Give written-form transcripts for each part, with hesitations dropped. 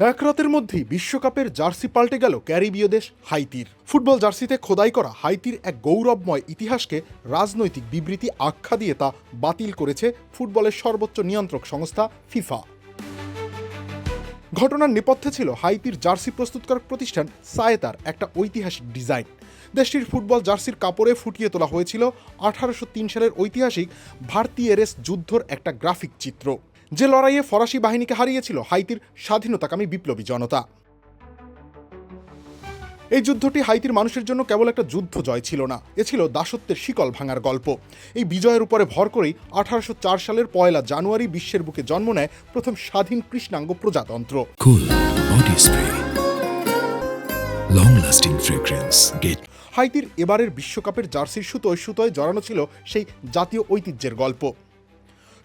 এক রাতের মধ্যেই বিশ্বকাপের জার্সি পাল্টে গেল ক্যারিবীয় দেশ হাইতির। ফুটবল জার্সিতে খোদাই করা হাইতির এক গৌরবময় ইতিহাসকে রাজনৈতিক বিবৃতি আখ্যা দিয়ে তা বাতিল করেছে ফুটবলের সর্বোচ্চ নিয়ন্ত্রক সংস্থা ফিফা। ঘটনার নেপথ্যে ছিল হাইতির জার্সি প্রস্তুতকারক প্রতিষ্ঠান সায়েতার একটা ঐতিহাসিক ডিজাইন। দেশটির ফুটবল জার্সির কাপড়ে ফুটিয়ে তোলা হয়েছিল 1803 সালের ঐতিহাসিক ভার্তিয়েরেস যুদ্ধর একটা গ্রাফিক চিত্র, যে লড়াইয়ে ফরাসি বাহিনীকে হারিয়েছিল হাইতির স্বাধীনতাকামী বিপ্লবী জনতা। এই যুদ্ধটি হাইতির মানুষের জন্য কেবল একটা যুদ্ধ জয় ছিল না, এ ছিল দাসত্বের শিকল ভাঙার গল্প। এই বিজয়ের উপরে ভর করেই 1804 সালের 1 জানুয়ারি বিশ্বের বুকে জন্ম নেয় প্রথম স্বাধীন কৃষ্ণাঙ্গ প্রজাতন্ত্র। Cool body spray, long lasting fragrance. হাইতির এবারের বিশ্বকাপের জার্সির সুতোয় জড়ানো ছিল সেই জাতীয় ঐতিহ্যের গল্প।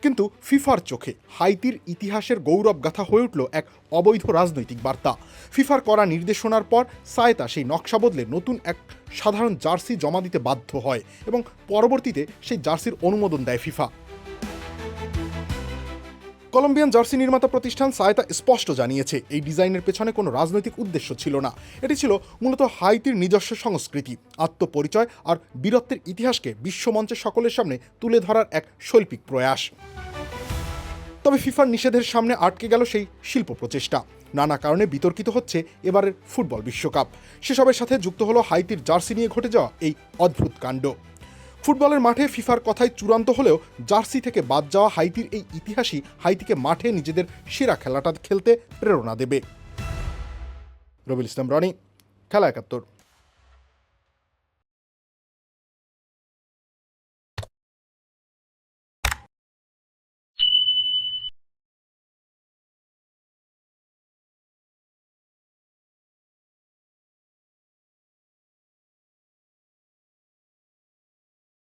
কিন্তু ফিফার চোখে হাইতির ইতিহাসের গৌরবগাথা হয়ে উঠল এক অবৈধ রাজনৈতিক বার্তা। ফিফার করা নির্দেশনার পর সায়েতা সেই নকশা বদলে নতুন এক সাধারণ জার্সি জমা দিতে বাধ্য হয় এবং পরবর্তীতে সেই জার্সির অনুমোদন দেয় ফিফা। কলম্বিয়ান জার্সি নির্মাতা প্রতিষ্ঠান সায়েতা স্পষ্ট জানিয়েছে, এই ডিজাইনের পেছনে কোনো রাজনৈতিক উদ্দেশ্য ছিল না। এটি ছিল মূলত হাইতির নিজস্ব সংস্কৃতি, আত্মপরিচয় আর বীরত্বের ইতিহাসকে বিশ্বমঞ্চে সকলের সামনে তুলে ধরার এক শৈল্পিক প্রয়াস। তবে ফিফার নিষেধের সামনে আটকে গেল সেই শিল্প প্রচেষ্টা। নানা কারণে বিতর্কিত হচ্ছে এবারের ফুটবল বিশ্বকাপ। সেসবের সাথে যুক্ত হলো হাইতির জার্সি নিয়ে ঘটে যাওয়া এই অদ্ভুত কাণ্ড। ফুটবলের মাঠে ফিফার কথাই চূড়ান্ত হলেও জার্সি থেকে বাদ যাওয়া হাইতির এই ইতিহাসই হাইতিকে মাঠে নিজেদের সেরা খেলাটা খেলতে প্রেরণা দেবে। রবিউল ইসলাম রনি, খেলা 71।